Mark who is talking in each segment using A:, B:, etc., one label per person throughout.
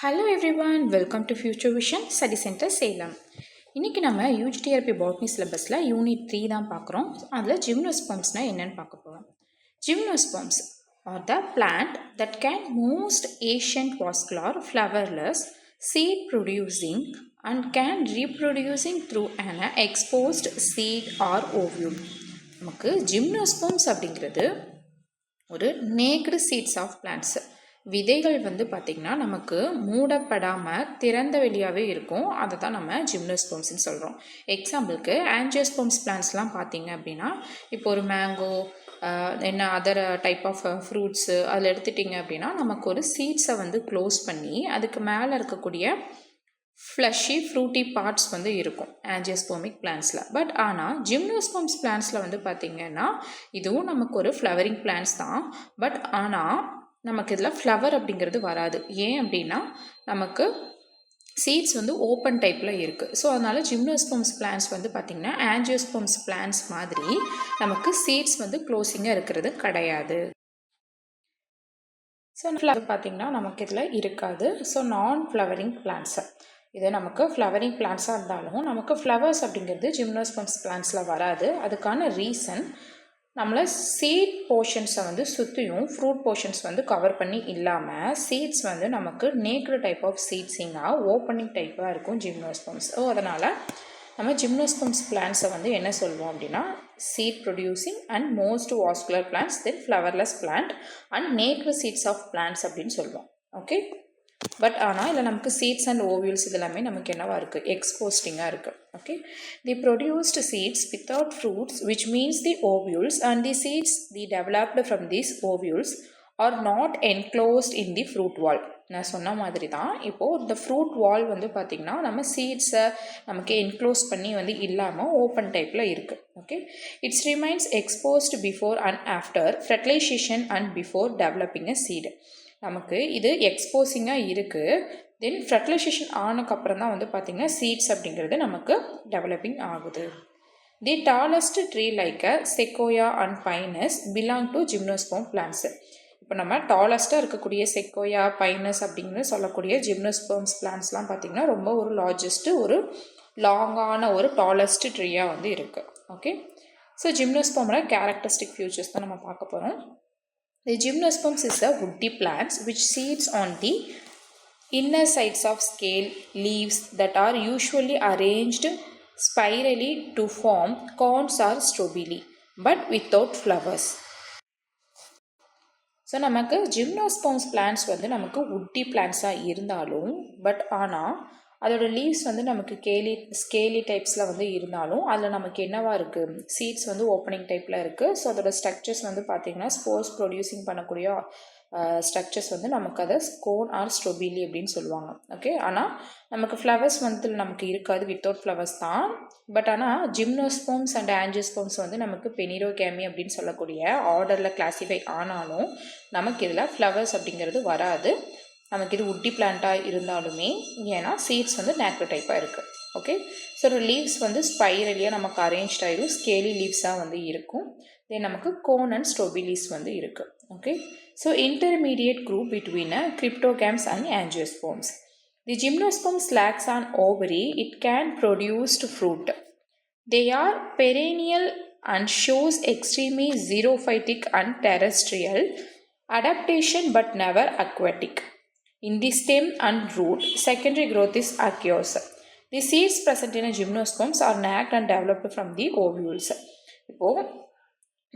A: Hello everyone, welcome to future vision study centre Salem. இன்றைக்கி நம்ம UGTRB botany சிலபஸில் unit 3 தான் பார்க்குறோம். அதில் ஜிம்னோஸ்பர்ம்ஸ்னால் என்னென்னு பார்க்க போகிறோம். Gymnosperms are the plant that can most ancient vascular flowerless seed producing and can reproducing through an exposed seed or ovule. நமக்கு ஜிம்னோஸ்பர்ம்ஸ் அப்படிங்கிறது ஒரு நேக்டு சீட்ஸ் ஆஃப் பிளான்ட்ஸு. விதைகள் பார்த்திங்கன்னா நமக்கு மூடப்படாமல் திறந்த வெளியாகவே இருக்கும். அதை தான் நம்ம ஜிம்னோஸ்பர்ம்ஸ்னு சொல்கிறோம். எக்ஸாம்பிளுக்கு ஆஞ்சியோஸ்பர்ம்ஸ் பிளான்ட்ஸ்லாம் பார்த்திங்க அப்படின்னா, இப்போ ஒரு mango other type of fruits அதில் எடுத்துட்டிங்க அப்படின்னா நமக்கு ஒரு சீட்ஸை க்ளோஸ் பண்ணி அதுக்கு மேலே இருக்கக்கூடிய ஃப்ளஷி ஃப்ரூட்டி பார்ட்ஸ் இருக்கும் ஆஞ்சியோஸ்பர்மிக் பிளான்ஸில். பட் ஆனால் ஜிம்னோஸ்பர்ம்ஸ் பிளான்ஸில் பார்த்திங்கன்னா இதுவும் நமக்கு ஒரு ஃப்ளவரிங் பிளான்ஸ் தான். பட் ஆனால் நமக்கு இதில் ஃப்ளவர் அப்படிங்கிறது வராது. ஏன் அப்படின்னா நமக்கு சீட்ஸ் ஓப்பன் டைப்பில் இருக்குது. ஸோ அதனால் ஜிம்னோஸ்பர்ம்ஸ் பிளான்ஸ் பார்த்திங்கன்னா ஆஞ்சியோஸ்பர்ம்ஸ் பிளான்ஸ் மாதிரி நமக்கு சீட்ஸ் க்ளோஸிங்காக இருக்கிறது கிடையாது. ஸோ ஃப்ளவர் பார்த்திங்கன்னா நமக்கு இதில் இருக்காது. ஸோ நான் ஃப்ளவரிங் பிளான்ஸு இது நமக்கு ஃப்ளவரிங் பிளான்ஸாக இருந்தாலும் நமக்கு ஃப்ளவர்ஸ் அப்படிங்கிறது ஜிம்னோஸ்பர்ம்ஸ் பிளான்ஸில் வராது. அதுக்கான ரீசன் நம்மளை சீட் போர்ஷன்ஸை சுற்றியும் ஃப்ரூட் போர்ஷன்ஸ் கவர் பண்ணி இல்லாமல் சீட்ஸ் நமக்கு நேக்டு டைப் ஆஃப் சீட்ஸிங்காக ஓப்பனிங் டைப்பாக இருக்கும் ஜிம்னோஸ்பர்ம்ஸ். ஸோ அதனால் நம்ம ஜிம்னோஸ்பர்ம்ஸ் பிளான்ஸை என்ன சொல்லுவோம் அப்படின்னா seed producing and most vascular plants, then flowerless plant and naked seeds of plants அப்படின்னு சொல்லுவோம். ஓகே, பட் ஆனால் இதில் நமக்கு சீட்ஸ் அண்ட் ஓவியல்ஸ் இதெல்லாமே நமக்கு என்னவாக இருக்குது, எக்ஸ்போஸ்டிங்காக இருக்குது. Okay, the produced seeds without fruits which means the ovules and the seeds the developed from these ovules are not enclosed in the fruit wall. நான் சொன்ன மாதிரி தான் இப்போது இந்த ஃப்ரூட் வால் பார்த்திங்கன்னா நம்ம சீட்ஸை நமக்கு என்க்ளோஸ் பண்ணி இல்லாமல் ஓப்பன் டைப்பில் இருக்குது. Okay, it's remains exposed before and after fertilisation and before developing a seed. நமக்கு இது எக்ஸ்போசிங்காக இருக்குது. தென் ஃபெர்டிலைசேஷன் ஆனதுக்கப்புறம் தான் பார்த்திங்கன்னா சீட்ஸ் அப்படிங்கிறது நமக்கு டெவலப்பிங் ஆகுது. The tallest tree like a sequoia and Pinus belong to gymnosperm plants. இப்போ நம்ம டாலஸ்ட்டாக இருக்கக்கூடிய செக்கோயா பைனஸ் அப்படிங்கிறது சொல்லக்கூடிய ஜிம்னோஸ்பர்ம்ஸ் பிளான்ட்ஸ்லாம் பார்த்திங்கன்னா ரொம்ப ஒரு லார்ஜஸ்ட்டு ஒரு லாங்கான ஒரு டாலஸ்ட் ட்ரீயாக இருக்குது. ஓகே, ஸோ ஜிம்னோஸ்பர்மோட கேரக்டரிஸ்டிக் ஃபியூச்சர்ஸ் தான் நம்ம பார்க்க போகிறோம். The gymnosperms is a woody plants which seeds on the inner sides of scale leaves that are usually arranged spirally to form cones or strobili but without flowers. So நமக்கு ஜிம்னோஸ்பர்ம்ஸ் plants நமக்கு woody பிளான்ட்ஸாக இருந்தாலும் but ஆனால் அதோட leaves நமக்கு scaly டைப்ஸில் இருந்தாலும் அதில் நமக்கு என்னவாக இருக்குது, சீட்ஸ் ஓப்பனிங் டைப்பில் இருக்குது. ஸோ அதோட ஸ்ட்ரக்சர்ஸ் பார்த்திங்கன்னா ஸ்போர்ஸ் ப்ரொடியூசிங் பண்ணக்கூடிய ஸ்ட்ரக்சர்ஸ் நமக்கு அதை கோன் ஆர் ஸ்ட்ரோபிலி அப்படின்னு சொல்லுவாங்க. ஓகே, ஆனால் நமக்கு ஃப்ளவர்ஸ் நமக்கு இருக்காது, வித்தவுட் ஃப்ளவர்ஸ் தான். பட் ஆனால் ஜிம்னோஸ்பர்ம்ஸ் அண்ட் ஆஞ்சியோஸ்பர்ம்ஸ் நமக்கு பெனிரோகேமி அப்படின்னு சொல்லக்கூடிய ஆர்டரில் கிளாஸிஃபை ஆனாலும் நமக்கு இதில் ஃப்ளவர்ஸ் அப்படிங்கிறது வராது. நமக்கு இது உட்டி பிளான்ட்டாக இருந்தாலுமே ஏன்னா சீட்ஸ் நேக்ரோ டைப்பாக இருக்குது. ஓகே, ஸோ லீவ்ஸ் ஸ்பைரலியாக நமக்கு அரேஞ்ச் ஆகிடும், ஸ்கேலி லீவ்ஸாக இருக்கும். தென் நமக்கு கோன் அண்ட் ஸ்ட்ரோபிலீஸ் இருக்குது. Okay, so intermediate group between cryptogams and angiosperms. The gymnosperms lacks an ovary, it can produce fruit. They are perennial and shows extremely xerophytic and terrestrial adaptation but never aquatic. In the stem and root, secondary growth is aqueous. The seeds present in a gymnosperms are nacked and developed from the ovules. இப்போது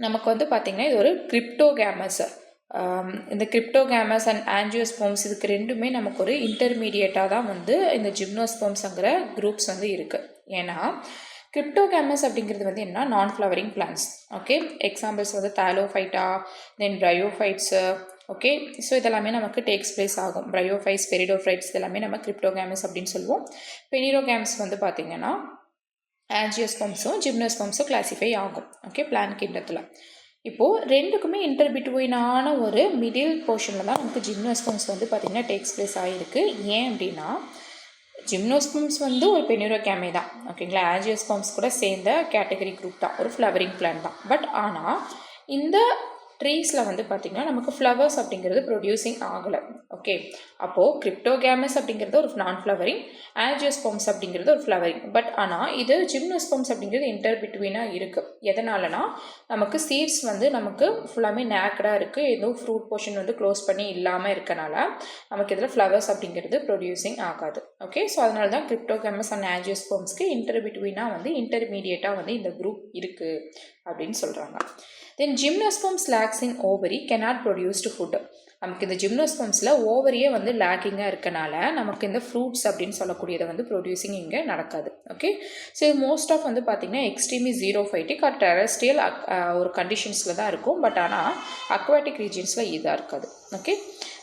A: நமக்கு பார்த்திங்கன்னா இது ஒரு கிரிப்டோகேமஸ். இந்த கிரிப்டோகேமஸ் and ஆஞ்சியோஸ்பர்ம்ஸ் இதுக்கு ரெண்டுமே நமக்கு ஒரு இன்டர்மீடியட்டாக தான் இந்த ஜிம்னோஸ்பர்ம்ஸுங்கிற குரூப்ஸ் இருக்குது. ஏன்னா கிரிப்டோகேமஸ் அப்படிங்கிறது என்ன, non flowering plants. Okay, examples Thallophyta, then bryophytes. Okay, so இதெல்லாமே நமக்கு டேக்ஸ் பிளேஸ் ஆகும். பிரையோஃபைட்ஸ், பெரிடோஃபைட்ஸ் இதெல்லாமே நம்ம கிரிப்டோகேமஸ் அப்படின்னு சொல்லுவோம். பெனிரோகேம்ஸ் பார்த்திங்கன்னா ஆஞ்சியோஸ்பர்ம்ஸும் ஜிம்னோஸ்பர்ம்ஸும் கிளாஸிஃபை ஆகும். ஓகே, பிளான் கிண்டத்தில் இப்போது ரெண்டுக்குமே இன்டர்பிட்வீனான ஒரு மிடில் போர்ஷனில் தான் நமக்கு ஜிம்னோஸ்பர்ம்ஸ் பார்த்திங்கன்னா டேக்ஸ் பிளேஸ் ஆகிருக்கு. ஏன் அப்படின்னா ஜிம்னோஸ்பர்ம்ஸ் ஒரு பெனிரோகேமே தான். ஓகேங்களா, ஆஞ்சியோஸ்பர்ம்ஸ் கூட சேர்ந்த கேட்டகரி குரூப் தான், ஒரு ஃப்ளவரிங் பிளான்ட் தான். பட் ஆனால் இந்த ட்ரீஸில் வந்து பார்த்திங்கன்னா நமக்கு ஃப்ளவர்ஸ் அப்படிங்கிறது ப்ரொடியூசிங் ஆகலை. ஓகே, அப்போது கிரிப்டோகேமஸ் அப்படிங்கிறது ஒரு நான் ஃப்ளவரிங், ஆஞ்சியோஸ்போம்ஸ் அப்படிங்கிறது ஒரு ஃப்ளவரிங். பட் ஆனால் இது ஜிம்னோஸ்போம்ஸ் அப்படிங்கிறது இன்டர் பிட்வீனாக இருக்குது. எதனாலனா நமக்கு சீட்ஸ் வந்து நமக்கு ஃபுல்லாமே நேக்கடாக இருக்குது, எதுவும் ஃப்ரூட் போர்ஷன் வந்து க்ளோஸ் பண்ணி இல்லாமல் இருக்கனால நமக்கு இதில் ஃப்ளவர்ஸ் அப்படிங்கிறது ப்ரொடியூசிங் ஆகாது. ஓகே, ஸோ அதனால தான் கிரிப்டோகேமஸ் அண்ட் ஆஞ்சியோஸ்போம்ஸ்க்கு இன்டர் பிட்வீனாக வந்து இன்டர்மீடியேட்டாக வந்து இந்த குரூப் இருக்குது அப்படின்னு சொல்கிறாங்க. தென் ஜிம்னோஸ்போம்ஸ் லேக்ஸ் இன் ஓவரி கேனாட் ப்ரொடியூஸ்டு ஃபுட். நமக்கு இந்த ஜிம்னோஸ்போம்ஸில் ஓவரியே வந்து லேக்கிங்காக இருக்கனால நமக்கு இந்த ஃப்ரூட்ஸ் அப்படின்னு சொல்லக்கூடியதை வந்து ப்ரொடியூசிங் இங்கே நடக்காது. ஓகே, ஸோ மோஸ்ட் ஆஃப் வந்து பார்த்திங்கன்னா எக்ஸ்ட்ரீமி ஜீரோஃபைட்டிக் ஆர் டெரஸ்ட்ரியல் ஒரு கண்டிஷன்ஸில் தான் இருக்கும். பட் ஆனால் அக்வாட்டிக் ரீஜன்ஸில் இதாக இருக்காது. ஓகே,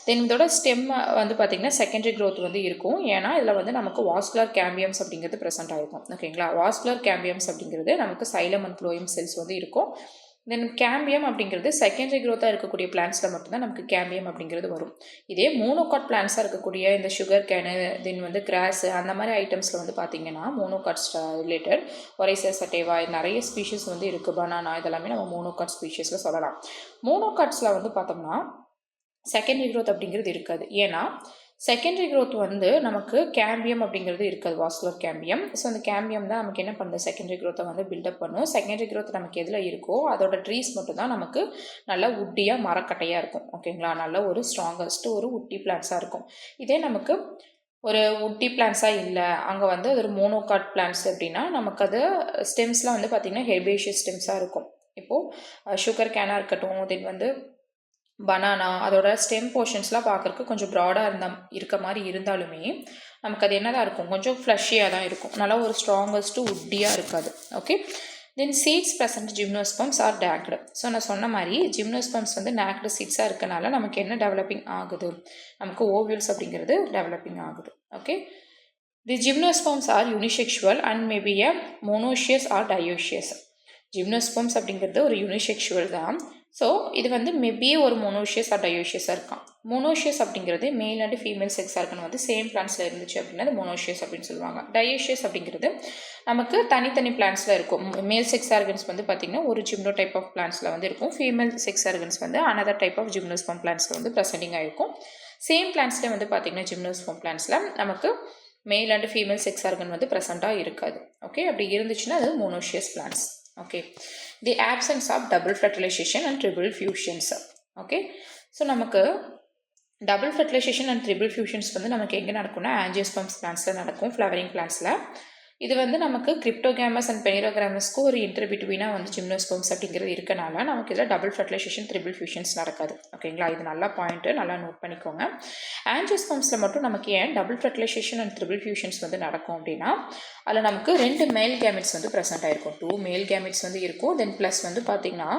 A: தென் இதோட ஸ்டெம் வந்து பார்த்திங்கன்னா செகண்டரி க்ரோத் வந்து இருக்கும். ஏன்னா இதில் வந்து நமக்கு வாஸ்குலர் கேம்பியம்ஸ் அப்படிங்கிறது ப்ரெசென்ட் ஆகிருக்கும். ஓகேங்களா, வாஸ்குலர் கேம்பியம்ஸ் அப்படிங்கிறது நமக்கு சைலம் அண்ட் ஃப்ளோயம் செல்ஸ் வந்து இருக்கும். தென் கேம்பியம் அப்படிங்கிறது செகண்டரி க்ரோத்தாக இருக்கக்கூடிய பிளான்ஸில் மட்டும்தான் நமக்கு கேம்பியம் அப்படிங்கிறது வரும். இதே மோனோகாட் பிளான்ஸாக இருக்கக்கூடிய இந்த சுகர் கேனு, தென் வந்து கிராஸு, அந்த மாதிரி ஐட்டம்ஸில் வந்து பார்த்திங்கன்னா மோனோகாட்ஸ் ரிலேட்டட் ஒரைசா சட்டேவா நிறைய ஸ்பீஷீஸ் வந்து இருக்குது. பனானா இதெல்லாமே நம்ம மோனோகாட் ஸ்பீஷீஸில் சொல்லலாம். மோனோகாட்ஸில் வந்து பார்த்தோம்னா செகண்டரி க்ரோத் அப்படிங்கிறது இருக்காது. ஏன்னா செகண்டரி க்ரோத் வந்து நமக்கு கேம்பியம் அப்படிங்கிறது இருக்காது, வாஸ்குலர் கேம்பியம். ஸோ அந்த கேம்பியம் தான் நமக்கு என்ன பண்ணுது, செகண்டரி க்ரோத்தை வந்து பில்டப் பண்ணும். செகண்டரி க்ரோத் நமக்கு எதில் இருக்கோ அதோட ட்ரீஸ் மட்டும் தான் நமக்கு நல்லா உட்டியாக மரக்கட்டையாக இருக்கும். ஓகேங்களா, நல்ல ஒரு ஸ்ட்ராங்கஸ்ட்டு ஒரு உட்டி பிளான்ஸாக இருக்கும். இதே நமக்கு ஒரு உட்டி பிளான்ஸாக இல்லை, அங்கே வந்து அது ஒரு மோனோகாட் பிளான்ஸ் அப்படின்னா நமக்கு அது ஸ்டெம்ஸ்லாம் வந்து பார்த்திங்கன்னா ஹெர்பேஷியஸ் ஸ்டெம்ஸாக இருக்கும். இப்போது சுகர் கேனாக இருக்கட்டும், தென் வந்து பனானா, அதோட ஸ்டெம் போர்ஷன்ஸ்லாம் பார்க்குறக்கு கொஞ்சம் ப்ராடாக இருக்க மாதிரி இருந்தாலுமே நமக்கு அது என்னதான் இருக்கும், கொஞ்சம் ஃப்ளஷியாக தான் இருக்கும். நல்லா ஒரு ஸ்ட்ராங்கஸ்ட்டு உட்டியாக இருக்காது. Okay, then seeds present gymnosperms are tagged. So நான் சொன்ன மாதிரி ஜிம்னோஸ்பம்ஸ் வந்து நேக்டு சீட்ஸாக இருக்கனால நமக்கு என்ன டெவலப்பிங் ஆகுது, நமக்கு ஓவியல்ஸ் அப்படிங்கிறது டெவலப்பிங் ஆகுது. Okay, the gymnosperms are unisexual and maybe a monoecious or dioecious. Gymnosperms அப்படிங்கிறது ஒரு யூனிசெக்ஷுவல் தான். ஸோ இது வந்து மேபி ஒரு மோனோஷியஸ் ஆர் டயோஷியஸாக இருக்கான். மோனோஷியஸ் அப்படிங்கிறது மேல் அண்ட் ஃபீமேல் செக்ஸாக இருக்கணும் வந்து சேம் பிளான்ஸில் இருந்துச்சு அப்படின்னா அது மோனோஷியஸ் அப்படின்னு சொல்லுவாங்க. டயோஷியஸ் அப்படிங்கிறது நமக்கு தனித்தனி பிளான்ஸில் இருக்கும். மேல் செக்ஸ் ஆர்கன்ஸ் வந்து பார்த்திங்கன்னா ஒரு ஜிம்னோ டைப் ஆஃப் பிளான்ஸில் வந்து இருக்கும். ஃபீமேல் செக்ஸ் ஆர்கன்ஸ் வந்து அனதர் டைப் ஆஃப் ஜிம்னோஸ்பம் பிளான்ஸில் வந்து ப்ரெசென்டிங் ஆகிருக்கும். சேம் பிளான்ஸில் வந்து பார்த்திங்கன்னா ஜிம்னோஸ்பம் பிளான்ஸில் நமக்கு male and female sex organ வந்து ப்ரெசென்ட்டாக இருக்காது. ஓகே, அப்படி இருந்துச்சுன்னா அது monoecious plants. Okay, the absence of double fertilisation and triple fusions. Okay, so நமக்கு double fertilisation and triple fusions வந்து நமக்கு எங்கே நடக்கும்னா ஆஞ்சியோஸ்பம்ஸ் பிளான்ஸில் நடக்கும், ஃப்ளவரிங் பிளான்ஸில். இது வந்து நமக்கு கிரிப்டோகேமஸ் அண்ட் பெனிரோகிராமஸ்க்கு ஒரு இன்டர் பிட்வீனாக வந்து ஜிம்னோஸ்பம்ஸ் அப்படிங்கிறது இருக்கனால நமக்கு இதில் டபுள் ஃபெர்டிலைசேஷன் ட்ரிபிள் ஃபியூஷன்ஸ் நடக்காது. ஓகேங்களா, இது நல்ல பாயிண்ட்டு, நல்லா நோட் பண்ணிக்கோங்க. ஆஞ்சியோஸ்பம்ஸில் மட்டும் நமக்கு ஏன் double fertilisation and triple fusions வந்து நடக்கும் அப்படின்னா அதில் நமக்கு 2 மேல் கேமிட்ஸ் வந்து ப்ரெசென்ட் ஆகிருக்கும். 2 மேல் கேமிட்ஸ் வந்து இருக்கும். தென் ப்ளஸ் வந்து பார்த்திங்கன்னா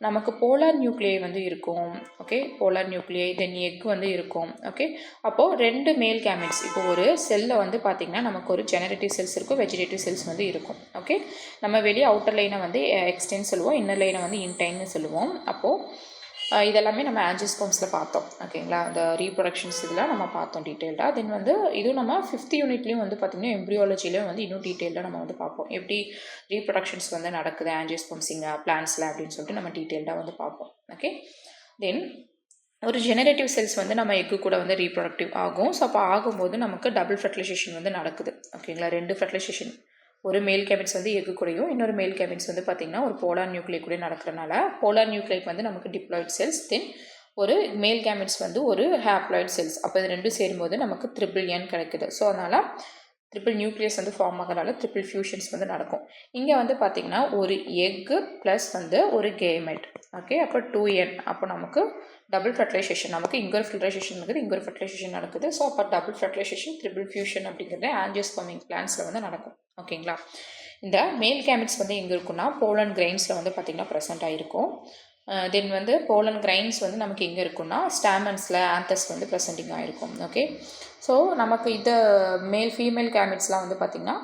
A: நமக்கு போலார் நியூக்ளியை வந்து இருக்கும். ஓகே, போலார் நியூக்ளியை, தென் எக் வந்து இருக்கும். ஓகே, அப்போது 2 மேல் கேமிட்ஸ், இப்போ ஒரு செல்லில் வந்து பார்த்திங்கன்னா நமக்கு ஒரு ஜெனரேட்டிவ் செல்ஸ் இருக்கும், வெஜிடேட்டிவ் செல்ஸ் வந்து இருக்கும். ஓகே, நம்ம வெளியே அவுட்டர் லைனை வந்து எக்ஸ்டென்ட் சொல்லுவோம், இன்னர் லைனை வந்து இன்டைன்னு சொல்லுவோம். அப்போது இதெல்லாமே நம்ம ஆஞ்சியோஸ்பம்ஸில் பார்த்தோம். ஓகேங்களா, அந்த ரீப்ரொடக்ஷன்ஸ் இதெல்லாம் நம்ம பார்த்தோம் டீட்டெயில்டாக. தென் வந்து இதுவும் நம்ம 5th யூனிட்லேயும் வந்து பார்த்திங்கன்னா எம்ப்ரியாலஜிலையும் வந்து இன்னும் டீட்டெயிலாக நம்ம வந்து பார்ப்போம், எப்படி ரீப்ரொடக்ஷன்ஸ் வந்து நடக்குது ஆஞ்சியோஸ்பம்ஸிங்க பிளான்ஸில் அப்படின்னு சொல்லிட்டு நம்ம டீட்டெயில்டாக வந்து பார்ப்போம். ஓகே, தென் ஒரு ஜெனரேட்டிவ் செல்ஸ் வந்து நம்ம எக்கு கூட வந்து ரீப்ரொடக்டிவ் ஆகும். ஸோ அப்போ ஆகும்போது நமக்கு டபுள் ஃபெர்டிலைசேஷன் வந்து நடக்குது. ஓகேங்களா, 2 ஃபெர்டிலைசேஷன், ஒரு மேல் கேமிட்ஸ் வந்து எக்கு கூடயும் இன்னொரு மேல் கேமிட்ஸ் வந்து பார்த்திங்கன்னா ஒரு போலார் நியூக்ளியை கூட நடக்கிறனால போலார் நியூக்ளிக் வந்து நமக்கு டிப்ளாய்ட் செல்ஸ், தென் ஒரு மேல் கேமிட்ஸ் வந்து ஒரு ஹேப்ளாய்ட் செல்ஸ். அப்போ இது ரெண்டும் சேரும்போது நமக்கு ட்ரிபிள் என் கிடைக்குது. ஸோ அதனால் ட்ரிபிள் நியூக்ளியஸ் வந்து ஃபார்ம் ஆகிறனால ட்ரிபிள் ஃபியூஷன்ஸ் வந்து நடக்கும். இங்கே வந்து பார்த்திங்கன்னா ஒரு எக்கு ப்ளஸ் வந்து ஒரு கேமெட். ஓகே, அப்போ 2n, அப்போ நமக்கு டபுள் ஃபெர்டிலைசேஷன், நமக்கு இங்கே ஒரு ஃபெர்டிலைசேஷன் இருக்குது, இங்கே ஒரு ஃபெர்டிலைசேஷன் நடக்குது. ஸோ அப்போ டபுள் ஃபெர்டிலைசேஷன் ட்ரிபிள் ஃபியூஷன் அப்படிங்கிறது ஆஞ்சியோஸ்பர்மிக் பிளான்ஸில் வந்து நடக்கும். ஓகேங்களா, இந்த மேல் கேமிட்ஸ் வந்து எங்கே இருக்குன்னா போலன் கிரைன்ஸில் வந்து பார்த்திங்கன்னா ப்ரெசென்ட் ஆகிருக்கும். தென் வந்து போலன் கிரைன்ஸ் வந்து நமக்கு எங்கே இருக்குன்னா ஸ்டாமன்ஸில் ஆந்தஸ் வந்து ப்ரெசென்டிங் ஆகிருக்கும். ஓகே, ஸோ நமக்கு இந்த மேல் ஃபீமேல் கேமிட்ஸ்லாம் வந்து பார்த்திங்கன்னா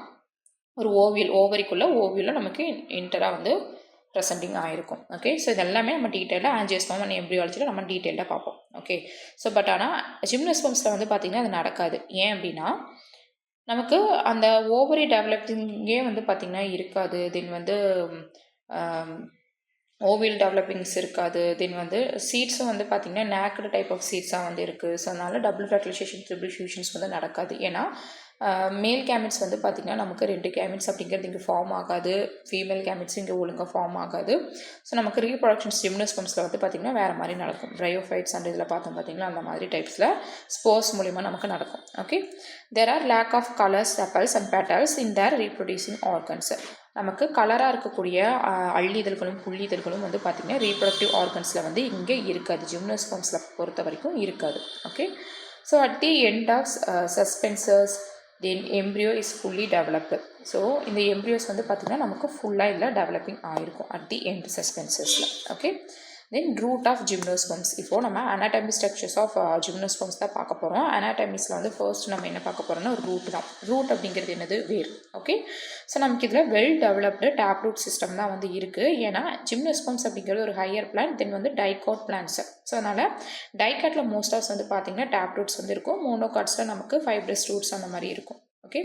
A: ஒரு ஓவரிக்குள்ளே ஓவியில் நமக்கு இன்டராக வந்து ப்ரெசென்டிங் ஆகிருக்கும். ஓகே, ஸோ இதெல்லாமே நம்ம டீட்டெயிலாக ஆஞ்சியோஸ்பர்ம் அண்ட் எம்ப்ரியாலஜியில் நம்ம டீட்டெயிலாக பார்ப்போம். ஓகே, ஸோ பட் ஆனால் ஜிம்னோஸ்பர்ம்ஸில் வந்து பார்த்திங்கன்னா அது நடக்காது. ஏன் அப்படின்னா நமக்கு அந்த ஓவரி டெவலப்பிங்கே வந்து பார்த்திங்கன்னா இருக்காது. தென் வந்து ஓவியல் டெவலப்பிங்ஸ் இருக்காது. தென் வந்து சீட்ஸும் வந்து பார்த்திங்கன்னா நேக்கடு டைப் ஆஃப் சீட்ஸாக வந்து இருக்குது. ஸோ அதனால் டபுள் ஃபெர்டிலைசேஷன் ட்ரிபிள் ஃபியூஷன்ஸ் வந்து நடக்காது. ஏன்னா மேல் கேமெட்ஸ் வந்து பார்த்திங்கன்னா நமக்கு 2 கேமெட்ஸ் அப்படிங்கிறது இங்கே ஃபார்ம் ஆகாது. ஃபீமேல் கேமெட்ஸும் இங்கே ஒழுங்காக ஃபார்ம் ஆகாது. ஸோ நமக்கு ரீப்ரொடக்ஷன் ஜிம்னோஸ்பம்ஸில் வந்து பார்த்திங்கன்னா வேறு மாதிரி நடக்கும். ப்ரையோஃபைட்ஸ் அண்ட் இதில் பார்த்தோம் பார்த்திங்கன்னா அந்த மாதிரி டைப்ஸில் ஸ்போர்ஸ் மூலிமா நமக்கு நடக்கும். Okay, there are lack of colours sepals and petals in their reproducing organs. நமக்கு கலராக இருக்கக்கூடிய அள்ளிதழ்களும் புள்ளிதழ்களும் வந்து பார்த்திங்கன்னா ரீப்ரொடக்டிவ் ஆர்கன்ஸில் வந்து இங்கே இருக்காது. ஜிம்னோஸ்பம்ஸில் பொறுத்த வரைக்கும் இருக்காது. Okay, so at the end of suspensors then embryo is fully developed. So இந்த எம்ப்ரியோஸ் வந்து பார்த்திங்கன்னா நமக்கு ஃபுல்லாக இதில் டெவலப்பிங் ஆகிருக்கும் அட் தி எண்ட் சஸ்பென்சர்ஸில். Okay, then root of gymnosperms. இப்போது நம்ம அனாட்டமி ஸ்ட்ரக்சர்ஸ் ஆஃப் ஜிம்னோஸ்பம்ஸ் தான் பார்க்க போகிறோம். அனாட்டமிஸில் வந்து ஃபர்ஸ்ட் நம்ம என்ன பார்க்க போகிறோம்னா ரூட் தான். ரூட் அப்படிங்கிறது என்னது? வேர். ஓகே, ஸோ நமக்கு இதில் well developed tap root system தான் வந்து இருக்குது. ஏன்னா ஜிம்னோஸ்பம்ஸ் அப்படிங்கிறது ஒரு ஹையர் பிளான்ட், தென் வந்து டைகாட் பிளான்ட்ஸு. ஸோ அதனால் டைகாட்டில் மோஸ்ட் ஆஃப் வந்து பார்த்திங்கன்னா டேப் ரூட்ஸ் வந்து இருக்கும். மோனோகாட்ஸில் நமக்கு ஃபைப்ரஸ் ரூட்ஸ் அந்த மாதிரி இருக்கும். Okay,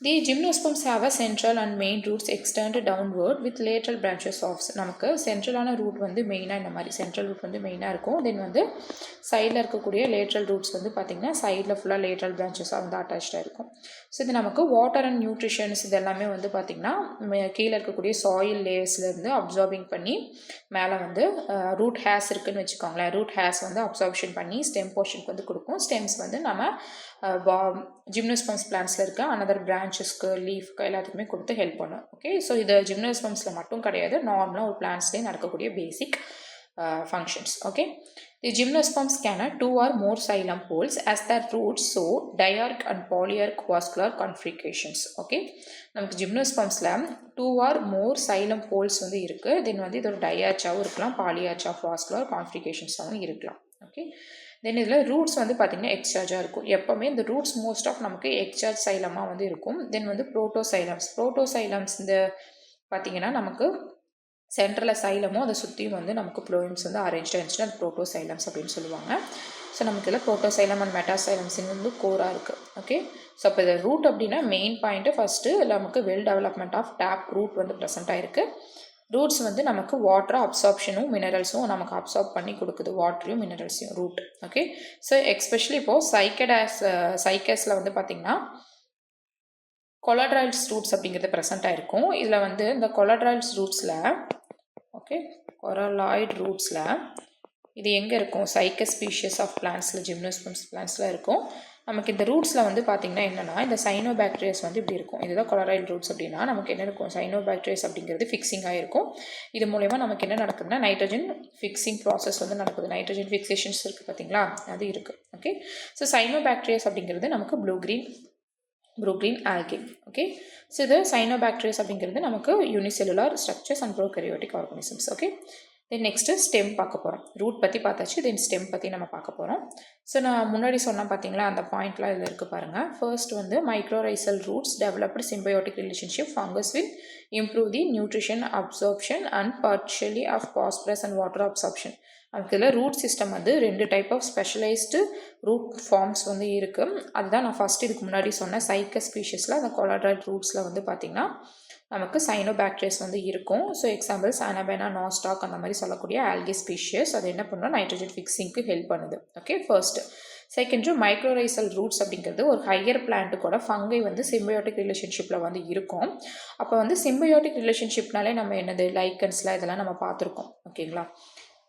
A: the gymnosperms have a central and main roots extend downward with lateral branches off. நமக்கு சென்ட்ரலான ரூட் வந்து மெயினாக இந்த மாதிரி சென்ட்ரல் ரூட் வந்து மெயினாக இருக்கும். தென் வந்து சைடில் இருக்கக்கூடிய லேட்ரல் ரூட்ஸ் வந்து பார்த்திங்கன்னா சைடில் ஃபுல்லாக லேட்ரல் பிரான்ச்சஸாக வந்து அட்டாச்சாக இருக்கும். ஸோ இது நமக்கு வாட்டர் அண்ட் நியூட்ரிஷன்ஸ் இது எல்லாமே வந்து பார்த்திங்கன்னா கீழே இருக்கக்கூடிய சாயில் லேயர்ஸ்லேருந்து அப்சார்பிங் பண்ணி மேலே வந்து ரூட் ஹேர்ஸ் இருக்குதுன்னு வச்சுக்கோங்களேன். ரூட் ஹேர்ஸ் வந்து அப்சார்ப்ஷன் பண்ணி ஸ்டெம் போர்ஷனுக்கு வந்து கொடுக்கும். ஸ்டெம்ஸ் வந்து நம்ம ஜிம்னோஸ்பம்ஸ் பிளான்ஸில் இருக்க அனதர் பிரான்ச்சஸ்க்கு லீஃப்க்கு எல்லாத்துக்குமே கொடுத்து ஹெல்ப் பண்ணும். ஓகே, ஸோ இது ஜிம்னோஸ்பம்ஸில் மட்டும் கிடையாது, நார்மலாக ஒரு பிளான்ஸ்லேயே நடக்கக்கூடிய பேசிக் functions. Okay, the gymnosperms can have 2 or more xylem poles as their roots show diarch and polyarch vascular confications. Okay, நமக்கு ஜிம்னோஸ்பம்ஸில் 2 or more xylem poles வந்து இருக்குது. தென் வந்து இது ஒரு டயார்ச்சாகவும் இருக்கலாம், பாலியார்ச் ஆஃப் வாஸ்குலர் கான்ஃபிகேஷன்ஸாகவும் இருக்கலாம். ஓகே, தென் இதில் ரூட்ஸ் வந்து பார்த்திங்கன்னா எக்ஸ்சார்ஜாக இருக்கும். எப்போவுமே இந்த ரூட்ஸ் மோஸ்ட் ஆஃப் நமக்கு எக்ஸ்சார்ஜ் சைலமாக வந்து இருக்கும். தென் வந்து ப்ரோட்டோசைலம்ஸ் இந்த பார்த்திங்கன்னா நமக்கு சென்ட்ரலில் சைலமும் அதை சுற்றியும் வந்து நமக்கு ப்ளோயம்ஸ் வந்து அரேஞ்சாக இருந்துச்சுன்னா அது ப்ரோட்டோசைலம்ஸ் அப்படின்னு சொல்லுவாங்க. ஸோ நமக்கு இதில் ப்ரோட்டோசைலம் அண்ட் மெட்டாசைலம்ஸ்ன்னு வந்து கோராக இருக்குது. ஓகே, ஸோ அப்போ இது ரூட் அப்படின்னா மெயின் பாயிண்ட்டு ஃபஸ்ட்டு நமக்கு well development of tap root வந்து ப்ரெசென்ட் ஆகிருக்கு. ரூட்ஸ் வந்து நமக்கு வாட்டர் அப்சார்ப்ஷனும் மினரல்ஸும் நமக்கு அப்சார்ப் பண்ணி கொடுக்குது, வாட்டரையும் மினரல்ஸையும் ரூட். ஓகே, ஸோ எக்ஸ்பெஷலி இப்போது சைக்கஸில் வந்து பார்த்திங்கன்னா கொலாட்ராய்ட்ஸ் ரூட்ஸ் அப்படிங்கிறது ப்ரெசென்ட் ஆகிருக்கும். இதில் வந்து இந்த கொலாட்ராய்ட்ஸ் ரூட்ஸில் கொரலாய்ட் ரூட்ஸில் இது எங்கே இருக்கும்? சைக்கஸ் ஸ்பீஷியஸ் ஆஃப் பிளான்ஸில் ஜிம்னோஸ்பம்ஸ் பிளான்ஸில் இருக்கும். நமக்கு இந்த ரூட்ஸில் வந்து பார்த்திங்கன்னா என்னென்னா இந்த சைனோபாக்டீரியஸ் வந்து இப்படி இருக்கும். இதுதான் கொலராய்ட் ரூட்ஸ் அப்படின்னா நமக்கு என்ன இருக்கும்? சைனோபாக்டீரியஸ் அப்படிங்கிறது ஃபிக்ஸிங்காக இருக்கும். இது மூலயமா நமக்கு என்ன நடக்குதுன்னா நைட்ரஜன் ஃபிக்ஸிங் ப்ராசஸ் வந்து நடக்குது. நைட்ரஜன் ஃபிக்ஸேஷன்ஸ் இருக்குது பார்த்திங்களா, அது இருக்குது. ஓகே, ஸோ சைனோபாக்டீரியஸ் அப்படிங்கிறது நமக்கு blue green algae. Okay, so இது சைனோபாக்டீரியஸ் அப்படிங்கிறது நமக்கு unicellular structures and prokaryotic organisms. Okay, then next stem பார்க்க போகிறோம். ரூட் பற்றி பார்த்தாச்சு, தென் ஸ்டெம் பற்றி நம்ம பார்க்க போகிறோம். ஸோ நான் முன்னாடி சொன்னால் பார்த்தீங்களா அந்த பாயிண்ட்லாம் இதில் இருக்குது பாருங்கள். ஃபர்ஸ்ட் வந்து mycorrhizal roots developed symbiotic relationship fungus will improve the nutrition absorption and partially of phosphorus and water absorption. அதுக்கு இதில் ரூட் சிஸ்டம் வந்து 2 type of specialised root forms வந்து இருக்குது. அதுதான் நான் ஃபஸ்ட்டு இதுக்கு முன்னாடி சொன்னேன். சைக்கஸ் ஸ்பீஷஸில் அந்த கொலாட்ராய்ட் ரூட்ஸில் வந்து பார்த்திங்கன்னா நமக்கு சைனோபாக்டீரியஸ் வந்து இருக்கும். ஸோ எக்ஸாம்பிள்ஸ் அனபெனா, நாஸ்டாக் அந்த மாதிரி சொல்லக்கூடிய ஆல்கே ஸ்பீஷியஸ். அது என்ன பண்ணால் நைட்ரஜன் ஃபிக்ஸிங்க்கு ஹெல்ப் பண்ணுது. Okay, first. Second, mycorrhizal roots அப்படிங்கிறது ஒரு ஹையர் பிளான்ட்டுக்கூட ஃபங்கை வந்து சிம்பயோட்டிக் ரிலேஷன்ஷிப்பில் வந்து இருக்கும். அப்போ வந்து சிம்பயோட்டிக் ரிலேஷன்ஷிப்னாலே நம்ம என்னது லைக்கன்ஸில் இதெல்லாம் நம்ம பார்த்துருக்கோம். ஓகேங்களா,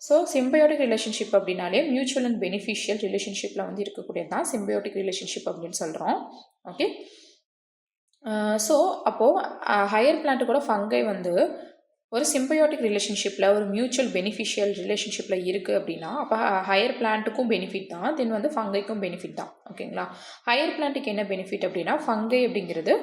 A: ஸோ சிம்பயோட்டிக் ரிலேஷன்ஷிப் அப்படின்னாலே மியூச்சுவல் அண்ட் பெனிஃபிஷியல் ரிலேஷன்ஷிப்பில் வந்து இருக்கக்கூடியது தான் சிம்பயோட்டிக் ரிலேஷன்ஷிப் அப்படின்னு சொல்கிறோம். ஓகே, ஸோ அப்போது ஹையர் பிளான்ட்டு கூட ஃபங்கை வந்து ஒரு சிம்பயோட்டிக் ரிலேஷன்ஷிப்பில் ஒரு மியூச்சுவல் பெனிஃபிஷியல் ரிலேஷன்ஷிப்பில் இருக்குது அப்படின்னா அப்போ ஹையர் பிளான்ட்டுக்கும் பெனிஃபிட் தான், தென் வந்து ஃபங்கைக்கும் பெனிஃபிட் தான். ஓகேங்களா, ஹையர் பிளான்ட்டுக்கு என்ன பெனிஃபிட் அப்படின்னா ஃபங்கை அப்படிங்கிறது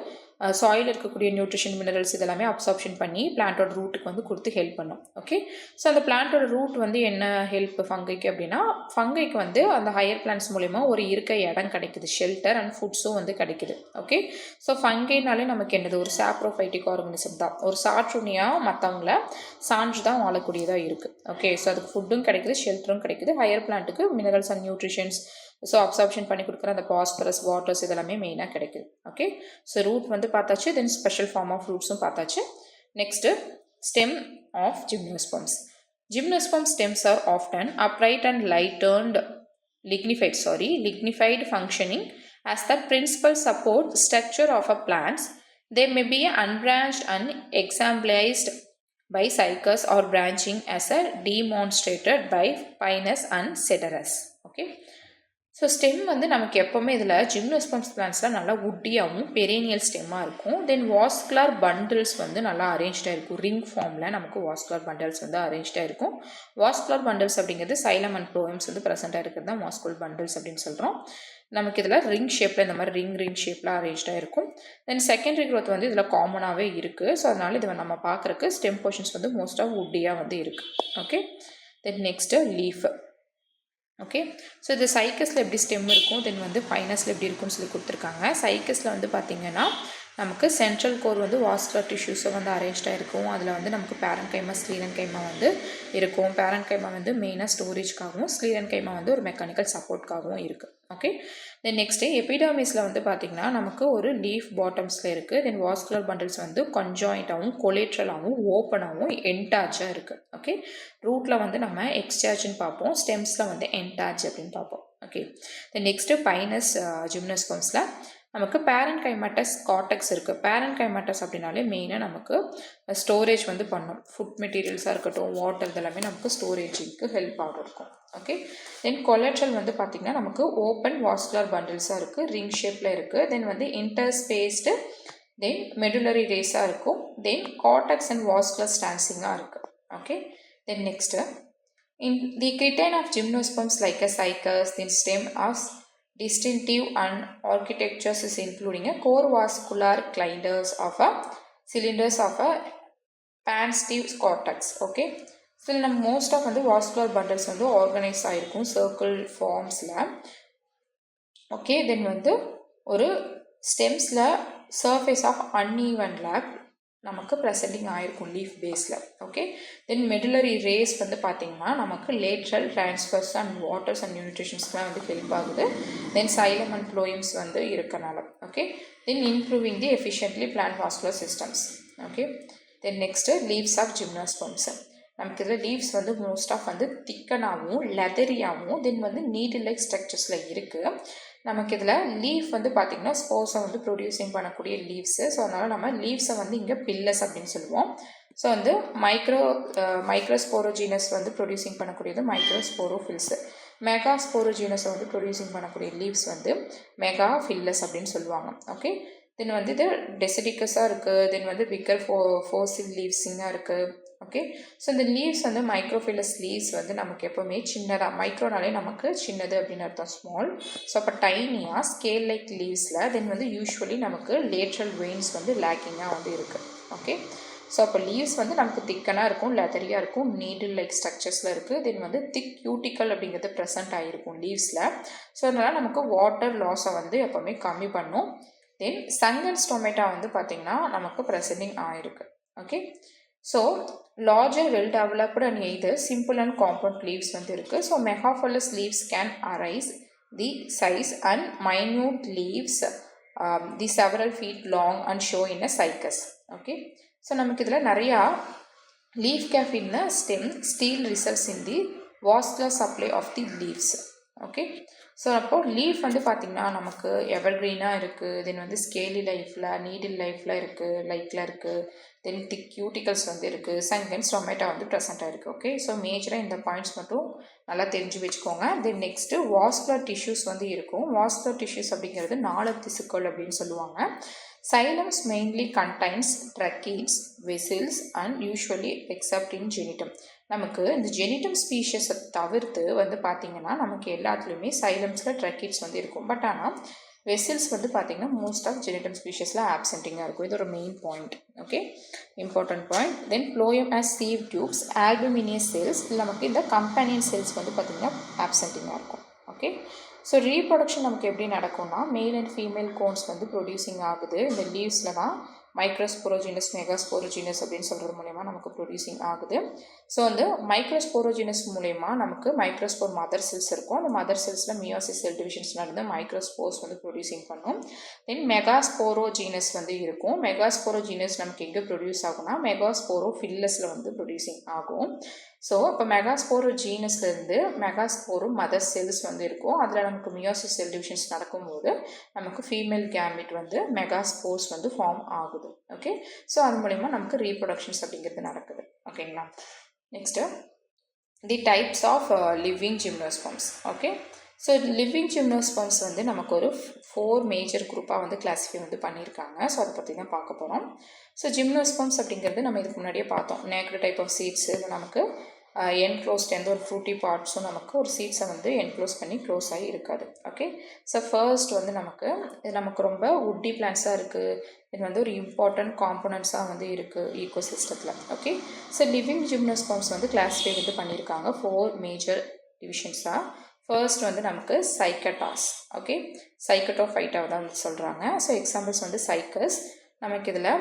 A: சாயில் இருக்கக்கூடிய நியூட்ரிஷன் மினரல்ஸ் இதெல்லாமே அப்சார்ப்ஷன் பண்ணி பிளான்ட்டோட ரூட்டுக்கு வந்து கொடுத்து ஹெல்ப் பண்ணும். ஓகே, ஸோ அந்த பிளான்ட்டோட ரூட் வந்து என்ன ஹெல்ப் ஃபங்கைக்கு அப்படின்னா ஃபங்கைக்கு வந்து அந்த ஹையர் பிளான்ட்ஸ் மூலிமா ஒரு இருக்க இடம் கிடைக்குது, ஷெல்டர் அண்ட் ஃபுட்ஸும் வந்து கிடைக்குது. ஓகே, ஸோ ஃபங்கைனாலே நமக்கு என்னது ஒரு சாப்ரோஃபைட்டிக் ஆர்கனிசம் தான், ஒரு சாற்றுணியாக மற்றவங்கள சான்று தான் வாழக்கூடியதாக இருக்குது. ஓகே, ஸோ அதுக்கு ஃபுட்டும் கிடைக்குது, ஷெல்டரும் கிடைக்குது. ஹையர் பிளான்ட்டுக்கு minerals and nutritions so absorption பண்ணி கொடுக்குற அந்த பாஸ்பரஸ் வாட்டர்ஸ் இதெல்லாமே மெயினாக கிடைக்குது. ஓகே, ஸோ ரூட் வந்து பார்த்தாச்சு, தென் ஸ்பெஷல் ஃபார்ம் ஆஃப் ரூட்ஸும் பார்த்தாச்சு. Next stem of gymnosperms. Gymnosperm stems are often upright and lignified functioning as the principal support structure of a plant. They may be unbranched and examplized by cycas or branching as a demonstrated by Pinus and Cedrus. Okay. So stem வந்து நமக்கு எப்போவுமே இதில் ஜிம்னோஸ்பர்ம்ஸ் பிளான்ட்ஸில் நல்லா உட்டியாகவும் perennial ஸ்டெம்மாக இருக்கும். தென் vascular bundles வந்து நல்லா அரேஞ்ச்டாக இருக்கும். Ring ஃபார்மில் நமக்கு வாஸ்குலர் பண்டில்ஸ் வந்து அரேஞ்ச்டாக இருக்கும். வாஸ்குலர் பண்டில்ஸ் அப்படிங்கிறது சைலம் அண்ட் ப்ளோயம்ஸ் வந்து ப்ரெசென்ட்டாக இருக்கிறது தான் வாஸ்குலர் பண்டில்ஸ் அப்படின்னு சொல்கிறோம். நமக்கு இதில் ரிங் ஷேப்பில் இந்த மாதிரி ரிங் ஷேப்பில் அரேஞ்ச்டாக இருக்கும். தென் செகண்டரி க்ரோத் வந்து இதில் காமனாகவே இருக்குது. ஸோ அதனால் இதை நம்ம பார்க்குறக்கு ஸ்டெம் போர்ஷன்ஸ் வந்து மோஸ்ட்டாக உட்டியாக வந்து இருக்குது. Okay. Then next leaf. Okay. So இது சைக்கஸில் எப்படி ஸ்டெம் இருக்கும், தென் வந்து பைனஸில் எப்படி இருக்குன்னு சொல்லி கொடுத்துருக்காங்க. சைக்கஸில் வந்து பார்த்திங்கன்னா நமக்கு சென்ட்ரல் கோர் வந்து வாஸ்குலர் டிஷ்யூஸை வந்து அரேஞ்ச்டாக இருக்கும். அதில் வந்து நமக்கு பேரன்கைமா ஸ்க்ளீரன்கைமா வந்து இருக்கும். பேரன்கைமா வந்து மெயினாக ஸ்டோரேஜ்க்காகவும் ஸ்க்ளீரன்கைமா வந்து ஒரு மெக்கானிக்கல் சப்போர்ட்காகவும் இருக்குது. ஓகே. தென் நெக்ஸ்ட்டு எபிடர்மிஸில் வந்து பார்த்திங்கன்னா நமக்கு ஒரு லீஃப் பாட்டம்ஸில் இருக்குது. தென் வாஸ்குலர் பண்டில்ஸ் வந்து கன்ஜாயிண்டாகவும் கொலேட்ரலாகவும் ஓப்பனாகவும் என்டார்ஜாக இருக்குது. ஓகே. ரூட்டில் வந்து நம்ம எக்ஸ்சார்ஜ்னு பார்ப்போம், ஸ்டெம்ஸில் வந்து என்டார்ஜ் அப்படின்னு பார்ப்போம். ஓகே. தென் நெக்ஸ்ட்டு பைனஸ் ஜிம்னோஸ்பர்ம்ஸில் நமக்கு பேரன்கைமட்டஸ் கார்டெக்ஸ் இருக்குது. பேரன்கைமட்டஸ் அப்படின்னாலே மெயினாக நமக்கு ஸ்டோரேஜ் வந்து பண்ணும். ஃபுட் மெட்டீரியல்ஸாக இருக்கட்டும், வாட்டர் இதெல்லாமே நமக்கு ஸ்டோரேஜுக்கு ஹெல்ப் ஆகும் இருக்கும். ஓகே. தென் கொலேட்ரல் வந்து பார்த்திங்கன்னா நமக்கு ஓப்பன் வாஸ்குலர் பண்டில்ஸாக இருக்குது, ரிங் ஷேப்பில் இருக்குது. தென் வந்து இன்டர்ஸ்பேஸ்டு தென் மெடுலரி ரேஸாக இருக்கும். தென் கார்டெக்ஸ் அண்ட் வாஸ்குலர் ஸ்டான்சிங்காக இருக்குது. Okay. Then next the cretin of gymnosperms like a Cycas then stem of distinctive and architectures is including a core vascular cylinders of a panstive cortex. Okay. So நம்ம most of வந்து vascular bundles வந்து organise ஆகிருக்கும் circle ஃபார்ம்ஸில். Okay. Then வந்து ஒரு ஸ்டெம்ஸில் surface of uneven lap நமக்கு presenting ஆகிருக்கும் லீஃப் பேஸில். ஓகே. தென் மெடுலரி ரேஸ் வந்து பார்த்திங்கன்னா நமக்கு lateral transfers and waters and நியூட்ரிஷன்ஸ்லாம் வந்து ஹெல்ப் ஆகுது. தென் சைலம் அண்ட் ப்ளோயம்ஸ் வந்து இருக்கனால. Okay. Then improving the efficiently plant vascular systems. Okay. Then next leaves of gymnosperms. நமக்கு இதில் லீவ்ஸ் வந்து மோஸ்ட் ஆஃப் வந்து திக்கனாகவும் லெதரியாகவும் தென் வந்து நீடில் லைக் ஸ்ட்ரக்சர்ஸில் இருக்குது. நமக்கு இதில் லீஃப் வந்து பார்த்திங்கன்னா ஸ்போர்ஸை வந்து ப்ரொடியூசிங் பண்ணக்கூடிய லீவ்ஸு. ஸோ அதனால் நம்ம லீவ்ஸை வந்து இங்கே பில்லஸ் அப்படின்னு சொல்லுவோம். ஸோ வந்து மைக்ரோஸ்போரோஜீனஸ் வந்து ப்ரொடியூசிங் பண்ணக்கூடியது மைக்ரோஸ்போரோஃபில்ஸு. மெகாஸ்போரோஜீனஸை வந்து ப்ரொடியூசிங் பண்ணக்கூடிய லீவ்ஸ் வந்து மெகாஃபில்லஸ் அப்படின்னு சொல்லுவாங்க. ஓகே. தென் வந்து இது டெசிடிக்கஸாக இருக்குது. தென் வந்து பிக்கர் ஃபோசில் லீவ்ஸிங்காக இருக்குது. ஓகே. ஸோ இந்த லீவ்ஸ் வந்து மைக்ரோஃபில்லஸ் லீவ்ஸ் வந்து நமக்கு எப்போவுமே சின்னதாக, மைக்ரோனாலே நமக்கு சின்னது அப்படின்னு அர்த்தம், ஸ்மால். ஸோ அப்போ டைனியாக ஸ்கேல் லைக் லீவ்ஸில் தென் வந்து யூஸ்வலி நமக்கு லேட்ரல் வெயின்ஸ் வந்து லேக்கிங்காக வந்து இருக்குது. ஓகே. ஸோ அப்போ லீவ்ஸ் வந்து நமக்கு திக்கனாக இருக்கும், லெதரியாக இருக்கும், நீடில் லைக் ஸ்ட்ரக்சர்ஸில் இருக்குது. தென் வந்து திக் கியூட்டிக்கல் அப்படிங்கிறது ப்ரெசென்ட் ஆகிருக்கும் லீவ்ஸில். ஸோ அதனால் நமக்கு வாட்டர் லாஸை வந்து எப்போவுமே கம்மி பண்ணும். தென் சங் அண்ட் ஸ்டொமேட்டா வந்து பார்த்திங்கன்னா நமக்கு ப்ரெசென்டிங் ஆகிருக்கு. Okay. So larger well developed and either simple and compound leaves வந்து இருக்குது. So megaphyllous leaves can arise the size and minute leaves the several feet long and show in a Cycas. Okay. So நமக்கு இதில் நிறையா leaf gap in a stem stele results in the vascular supply of the leaves. Okay. So அப்போது leaf வந்து பார்த்திங்கன்னா நமக்கு எவர்க்ரீனாக இருக்குது. தென் வந்து scaly லைஃப்பில், நீடில் லைஃப்பில் இருக்குது, லைட்டில் இருக்குது. தென் திக் கியூட்டிகல்ஸ் வந்து இருக்குது. சங் அண்ட் ஸ்டொமேட்டா வந்து ப்ரெசென்ட்டாக இருக்குது. ஓகே. ஸோ மேஜராக இந்த பாயிண்ட்ஸ் மட்டும் நல்லா தெரிஞ்சு வச்சுக்கோங்க. தென் நெக்ஸ்ட்டு வாஸ்குலர் டிஷ்யூஸ் வந்து இருக்கும். வாஸ்குலர் டிஷ்யூஸ் அப்படிங்கிறது 4 திசுக்கள் அப்படின்னு சொல்லுவாங்க. Xylems mainly contains tracheids, vessels and usually except in Gnetum. நமக்கு இந்த ஜெனிட்டம் ஸ்பீஷஸை தவிர்த்து வந்து பார்த்திங்கன்னா நமக்கு எல்லாத்துலேயுமே சைலம்ஸில் ட்ரக்கீட்ஸ் வந்து இருக்கும். பட் ஆனால் வெசில்ஸ் வந்து பார்த்திங்கன்னா மோஸ்ட் ஆஃப் ஜெனிட்டம் ஸ்பீஷஸில் ஆப்சென்டிங்காக இருக்கும். இது ஒரு main point. Okay. Important point. Then phloem as sieve tubes, albuminous cells, நமக்கு இந்த கம்பேனியன் செல்ஸ் வந்து பார்த்திங்கன்னா ஆப்சென்டிங்காக இருக்கும். ஓகே. ஸோ ரீப்ரொடக்ஷன் நமக்கு எப்படி நடக்கும்னா மேல் அண்ட் ஃபீமேல் கோன்ஸ் வந்து ப்ரொடியூசிங் ஆகுது. இந்த லீவ்ஸில் தான் மைக்ரோஸ்போரோஜினஸ் மெகாஸ்போரோஜினஸ் அப்படின்னு சொல்கிறது மூலயமா நமக்கு ப்ரொடியூசிங் ஆகுது. ஸோ வந்து மைக்ரோஸ்போரோஜினஸ் மூலயமா நமக்கு மைக்ரோஸ்போர் மதர் செல்ஸ் இருக்கும். அந்த மதர் செல்ஸில் மியோசிஸ் செல் டிவிஷன்ஸ் நடந்து மைக்ரோஸ்போர்ஸ் வந்து ப்ரொடியூசிங் பண்ணும். தென் மெகாஸ்போரோஜினஸ் வந்து இருக்கும். மெகாஸ்போரோஜினஸ் நமக்கு எங்கே ப்ரொடியூஸ் ஆகும்னா மெகாஸ்போரோ ஃபில்லஸில் வந்து ப்ரொடியூசிங் ஆகும். ஸோ இப்போ மெகாஸ்போரோஜீனஸ்லேருந்து மெகாஸ்போரோ மதர் செல்ஸ் வந்து இருக்கும். அதில் நமக்கு மியோசிஸ் செல் டிவிஷன்ஸ் நடக்கும்போது நமக்கு ஃபீமேல் கேமிட் வந்து மெகாஸ்போர்ஸ் வந்து ஃபார்ம் ஆகுது. ஓகே, ஸோ அது மூலிமா நமக்கு ரீப்ரொடக்ஷன்ஸ் அப்படிங்கிறது நடக்குது. ஓகேங்களா. Next the types of living gymnosperms. Okay, so living gymnosperms வந்து நமக்கு ஒரு 4 மேஜர் குரூப்பாக வந்து கிளாஸிஃபை வந்து பண்ணியிருக்காங்க. ஸோ அதை பற்றி தான் பார்க்க போகிறோம். ஸோ ஜிம்னோஸ்பர்ம்ஸ் அப்படிங்கிறது நம்ம இதுக்கு முன்னாடியே பார்த்தோம். நேக்டு டைப் ஆஃப் சீட்ஸு நமக்கு என்க்ளோஸ்ட் எந்த ஒரு ஃப்ரூட்டி பார்ட்ஸும் நமக்கு ஒரு சீட்ஸை வந்து என்க்ளோஸ் பண்ணி க்ளோஸ் ஆகி இருக்காது. ஓகே, ஸோ ஃபர்ஸ்ட் வந்து நமக்கு ரொம்ப உட்டி பிளான்ஸாக இருக்குது. இது வந்து ஒரு இம்பார்ட்டண்ட் காம்பனன்ட்ஸாக வந்து இருக்குது ஈகோ சிஸ்டத்தில். ஓகே, ஸோ லிவிங் ஜிம்னோஸ்பர்ம்ஸ் வந்து கிளாஸிஃபை வந்து பண்ணியிருக்காங்க 4 மேஜர் டிவிஷன்ஸாக. ஃபர்ஸ்ட் வந்து நமக்கு சைக்கட்டாஸ். ஓகே, சைக்கட்டோஃபைட்டாவை தான் வந்து சொல்கிறாங்க. ஸோ எக்ஸாம்பிள்ஸ் வந்து சைக்கஸ், நமக்கு இதில்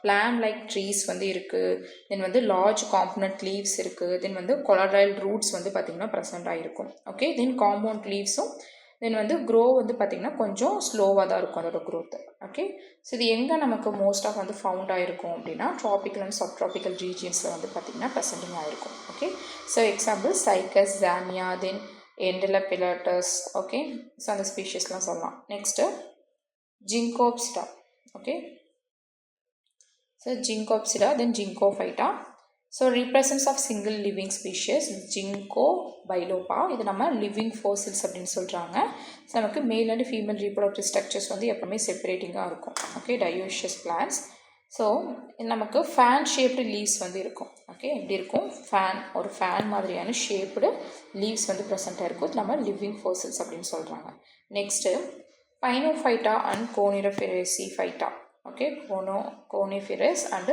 A: பிளான் லைக் ட்ரீஸ் வந்து இருக்குது. தென் வந்து லார்ஜ் காம்பனண்ட் லீவ்ஸ் இருக்குது. தென் வந்து கொலாட்ரைல் ரூட்ஸ் வந்து பார்த்திங்கன்னா ப்ரெசென்ட் ஆகிருக்கும். ஓகே, தென் காம்பவுண்ட் லீவ்ஸும் தென் வந்து க்ரோ வந்து பார்த்திங்கன்னா கொஞ்சம் ஸ்லோவாக தான் இருக்கும் அதோட க்ரோத்து. ஓகே, ஸோ இது எங்கே நமக்கு மோஸ்ட் ஆஃப் வந்து ஃபவுண்ட் ஆகிருக்கும் அப்படின்னா ட்ராபிக்கல் அண்ட் சப் ட்ராபிக்கல் ரீஜியன்ஸில் வந்து பார்த்திங்கன்னா ப்ரெசென்டிங் ஆகிருக்கும். Okay, so example Cycas, Zamia, then Encephalartos. Okay, so அந்த ஸ்பீஷஸ்லாம் சொல்லலாம். Next Ginkgopsida. Okay, so Ginkgopsida, then Ginkgophyta. So represents of single living species Ginkgo biloba. இது நம்ம living fossils அப்படின்னு சொல்கிறாங்க. ஸோ நமக்கு male and female reproductive structures வந்து எப்பவுமே செப்பரேட்டிங்காக இருக்கும். Okay, dioecious plants. ஸோ நமக்கு ஃபேன் ஷேப்டு லீவ்ஸ் வந்து இருக்கும். ஓகே, எப்படி இருக்கும், ஒரு ஃபேன் மாதிரியான ஷேப்டு லீவ்ஸ் வந்து ப்ரெசென்ட்டாக இருக்கும். இது நம்ம லிவிங் ஃபோசில்ஸ் அப்படின்னு சொல்கிறாங்க. Next Pinophyta and Coniferophyta. Okay, coniferous and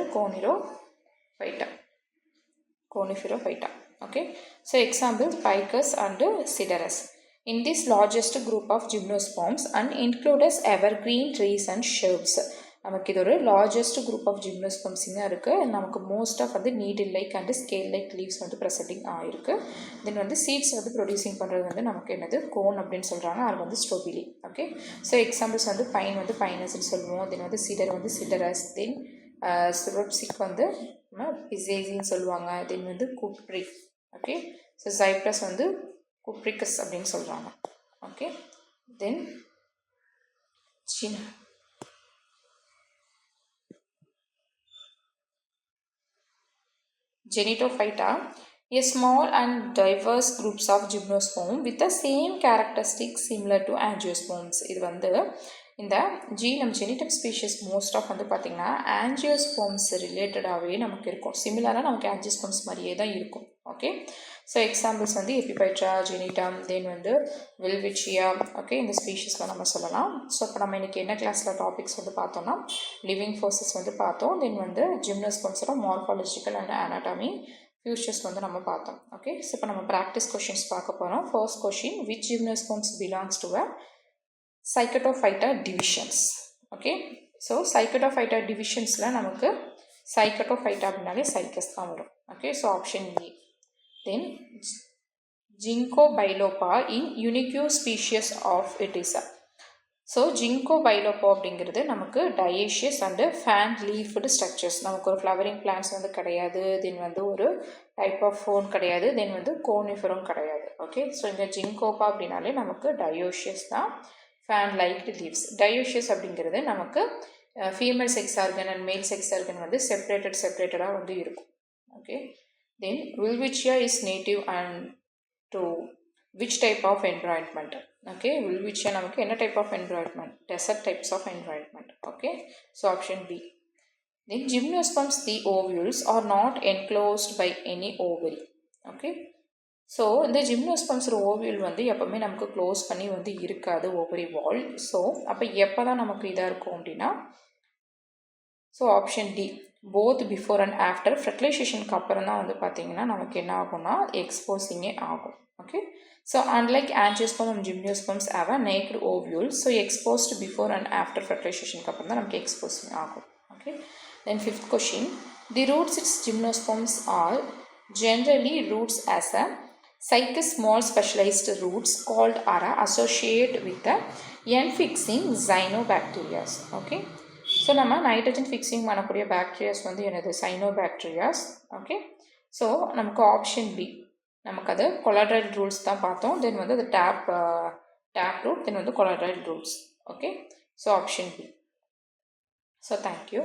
A: conifera. Okay, so example Picus and Siderus. In this largest group of gymnosperms and includes evergreen trees and shrubs. நமக்கு இது ஒரு largest group of ஜிம்னோஸ்பர்ம்ஸிங்காக இருக்குது. நமக்கு most of வந்து needle like and scale like leaves வந்து presenting ஆகிருக்கு. தென் வந்து seeds வந்து ப்ரொடியூசிங் பண்ணுறது வந்து நமக்கு என்னது கோன் அப்படின்னு சொல்கிறாங்க. அது வந்து ஸ்ட்ரோபிலி. ஓகே, ஸோ எக்ஸாம்பிள்ஸ் வந்து பைன் வந்து பைனஸ்ன்னு சொல்லுவோம். தென் வந்து சிடர் வந்து சிடரஸ். தென் சுரோப்சிக் வந்து பிசேசின்னு சொல்லுவாங்க. தென் வந்து குப்ரிக். ஓகே, ஸோ சைப்ரஸ் வந்து குப்ரிகஸ் அப்படின்னு சொல்கிறாங்க. Okay, then Genitophyta, a small and diverse groups of gymnosperm with the same characteristics similar to angiosperms. இது வந்து இந்த நம்ம ஜெனிடிக் ஸ்பீஷிஸ் மோஸ்ட் ஆஃப் வந்து பார்த்திங்கன்னா ஆஞ்சியோஸ்பர்ம்ஸ் ரிலேட்டடாகவே நமக்கு இருக்கும். சிமிலராக நமக்கு ஆஞ்சியோஸ்பர்ம்ஸ் மாதிரியே தான் இருக்கும். ஓகே, ஸோ எக்ஸாம்பிள்ஸ் வந்து எபிபைட்ரா, ஜெனிடம், தென் வந்து வெல்விச்சியா. ஓகே, இந்த ஸ்பீஷிஸ்லாம் நம்ம சொல்லலாம். ஸோ இப்போ நம்ம இன்றைக்கி என்ன கிளாஸில் டாபிக்ஸ் வந்து பார்த்தோம்னா லிவிங் ஃபோர்ஸஸ் வந்து பார்த்தோம். தென் வந்து ஜிம்னோஸ்பர்ம்ஸோட மார்ஃபாலஜிக்கல் அண்ட் அனாட்டமி ஃபியூச்சர்ஸ் வந்து நம்ம பார்த்தோம். ஓகே, ஸோ இப்போ நம்ம ப்ராக்டிஸ் கொஷின்ஸ் பார்க்க போகிறோம். First question, which gymnosperms belongs to a Psychotophyta divisions. Okay, so Psychotophyta divisionsல நமக்கு Psychotophyta அப்படின்னாலே Psychus தான் வரும். Okay, so option A. Then Ginkgo biloba in unique species of it is. So Ginkgo biloba அப்படிங்கிறது நமக்கு dioecious and fan leafed structures. நமக்கு ஒரு flowering plans வந்து கிடையாது. தென் வந்து ஒரு டைப் ஆஃப் ஃபோன் கிடையாது. தென் வந்து கோனிஃபரும் கிடையாது. ஓகே, ஸோ இந்த ஜிங்கோபா அப்படின்னாலே நமக்கு டயோஷியஸ் தான். Fan liked leaves. டயோஷியஸ் அப்படிங்கிறது நமக்கு female sex organ and male sex organ வந்து செப்பரேட்டடாக வந்து இருக்கும். Okay, then Welwitschia is native and to which type of environment. Okay, Welwitschia நமக்கு என்ன type of environment, desert types of environment. Okay, so option B. Then gymnosperms the ovules are not enclosed by any ovary. Okay, so இந்த ஜிம்னோஸ்பர்ம்ஸோட ovule வந்து எப்போவுமே நமக்கு close பண்ணி வந்து இருக்காது ஓவரி வால். ஸோ அப்போ எப்போ தான் நமக்கு இதாக இருக்கும் அப்படின்னா, so option D, both before and after ஃபெர்டிலைசேஷனுக்கு அப்புறம் தான் வந்து பார்த்திங்கன்னா நமக்கு என்ன ஆகும்னா எக்ஸ்போசிங்கே ஆகும். Okay, so unlike angiosperm and gymnosperms have a naked ovule. So exposed before and after ஃபெர்டிலைசேஷனுக்கு அப்புறம் தான் நமக்கு எக்ஸ்போசிங் ஆகும். Okay. Then fifth question, the roots its gymnosperms are generally roots as a cycus small specialized roots called are associated with the n-fixing cyanobacteria. Okay. So நம்ம nitrogen fixing பண்ணக்கூடிய bacterias வந்து என்னது சைனோபாக்டீரியாஸ். Okay. So நமக்கு option B, நமக்கு அது கொலாட்ரைல் rules தான் பார்த்தோம். தென் வந்து அது டேப் ரூட், தென் வந்து collateral roots. Okay. So option B. So thank you.